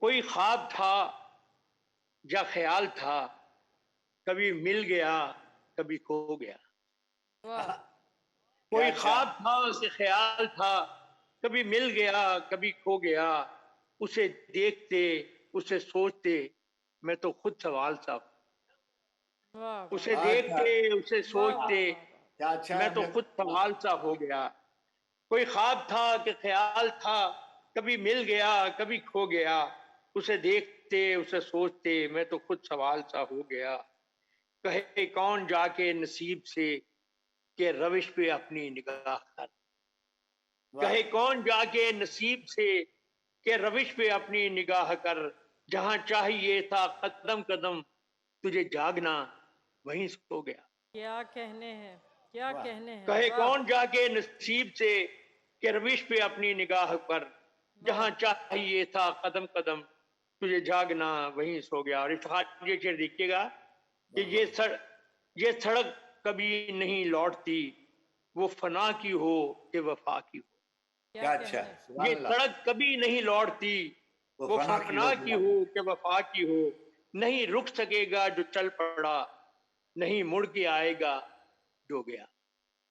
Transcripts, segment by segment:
کوئی خواب تھا یا خیال تھا، کبھی مل گیا کبھی کھو گیا. واہ کوئی کیا اچھا. خواب تھا اسے خیال تھا، کبھی مل گیا کبھی کھو گیا. اسے دیکھتے اسے سوچتے میں تو خود سوال سا. واہ واہ اسے اچھا. دیکھتے اسے واہ سوچتے واہ واہ کیا اچھا میں ہے. تو خود سوال سا ہو گیا. کوئی خواب تھا کہ خیال تھا، کبھی مل گیا کبھی کھو گیا. اسے دیکھتے اسے سوچتے میں تو خود سوال سا ہو گیا. کہے کون جا کے نصیب سے کہ روش پہ اپنی نگاہ کر. کہے کون جا کے نصیب سے کہ روش پہ اپنی نگاہ کر. جہاں چاہیے تھا قدم قدم تجھے جاگنا وہیں سو گیا. کیا کہنے ہیں کیا واہ. کہنے ہیں کہے واہ کون جا کے نصیب سے کہ روش پہ اپنی نگاہ پر. جہاں چاہیے تھا قدم قدم تجھے جاگنا وہیں سو گیا. اور اتفاق یہ شعر دیکھیے گا کہ یہ سڑک کبھی نہیں لوٹتی، وہ فنا کی ہو کہ وفا کی ہو. کیا کیا اچھا. کہنے سبحان یہ اللہ. سڑک کبھی نہیں لوٹتی، وہ فنا کی ہو کہ وفا کی ہو. نہیں رک سکے گا جو چل پڑا، نہیں مڑ کے آئے گا جو گیا.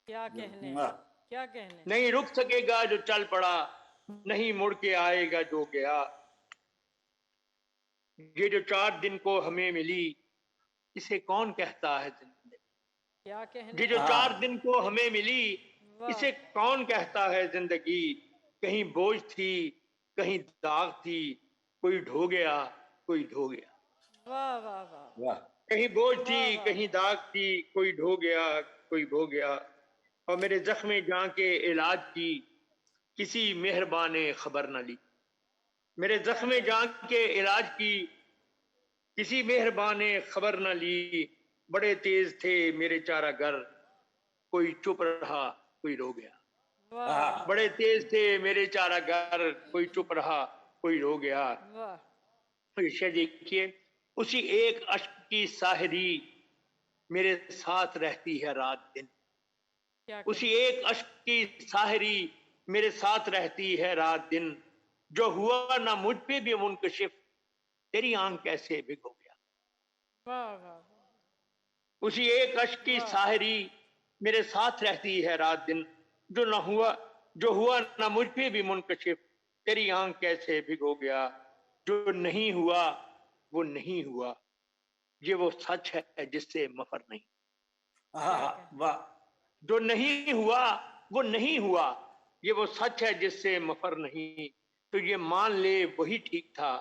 کیا کہنے ہیں واہ. کیا کہنے ہیں نہیں رک سکے گا جو چل پڑا، نہیں مڑ کے آئے گا جو گیا. یہ جو 4 دن کو ہمیں ملی، اسے کون کہتا ہے زندگی. کیا کہنے یہ جو ہیں 4 دن کو ہمیں ملی، واہ اسے کون کہتا ہے زندگی. کہیں بوجھ تھی کہیں داغ تھی، کوئی ڈھو گیا کوئی ڈھو گیا. واہ واہ واہ واہ. کہیں بوجھ تھی واہ واہ کہیں داغ تھی، کوئی ڈھو گیا کوئی بھو گیا. اور میرے زخم جاں کے علاج کی کسی مہربان نے خبر نہ لی. میرے کیا زخم کہنے جاں کے علاج کی کسی مہربان نے خبر نہ لی. بڑے تیز تھے میرے چارہ گر، کوئی چپ رہا کوئی رو گیا. واہ واہ بڑے تیز تھے میرے چارہ گر، کوئی چپ رہا کوئی رو گیا. واہ شعر دیکھیے. اسی ایک اشک کی ساحری میرے ساتھ رہتی ہے رات دن. کیا اسی کہنے ایک اشک کی ساحری میرے ساتھ رہتی ہے رات دن. جو ہوا نہ مجھ پہ بھی منکشف، تیری آنکھ کیسے بھگو گیا. واہ واہ اسی ایک اشک کی واہ ساحری میرے ساتھ رہتی ہے رات دن. جو ہوا نہ مجھ پہ بھی منکشف، تیری آنکھ کیسے بھگو گیا. جو نہیں ہوا وہ نہیں ہوا، یہ وہ سچ ہے جس سے مفر نہیں. کیا کہنے واہ. جو نہیں ہوا وہ نہیں ہوا، یہ وہ سچ ہے جس سے مفر نہیں. تو یہ مان لے وہی ٹھیک تھا،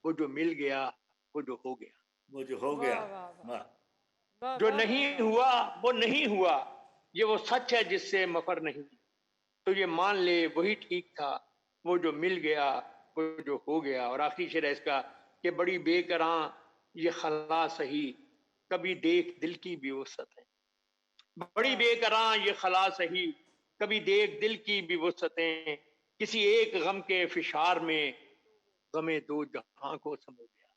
وہ جو مل گیا وہ جو ہو گیا. وہ جو ہو گیا. واہ واہ واہ واہ. واہ جو واہ واہ نہیں واہ ہوا وہ نہیں ہوا، یہ وہ سچ ہے جس سے مفر نہیں. تو یہ مان لے وہی ٹھیک تھا، وہ جو مل گیا وہ جو ہو گیا. اور آخری شعر ہے اس کا کہ بڑی بے کراں یہ خلا سہی، کبھی دیکھ دل کی بھی وسعت ہے. بڑی واہ بے کراں یہ خلا سہی، کبھی دیکھ دل کی بھی وسعتیں. کسی ایک غم کے فشار میں غم دو جہاں کو سمو گیا.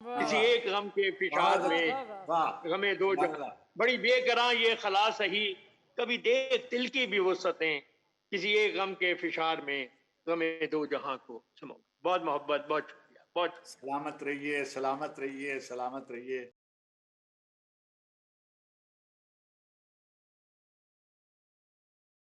واہ کسی واہ. ایک غم کے فشار بہت واہ میں اچھا. واہ واہ واہ. غم دو سبحان جہاں. اللہ. بڑی بے کراں یہ خلا سہی، کبھی دیکھ دل کی بھی وسعتیں. کسی ایک غم کے فشار میں غم دو جہاں کو سمو. بہت محبت، بہت شکریہ، بہت شکریہ. سلامت رہیے سلامت رہیے سلامت رہیے.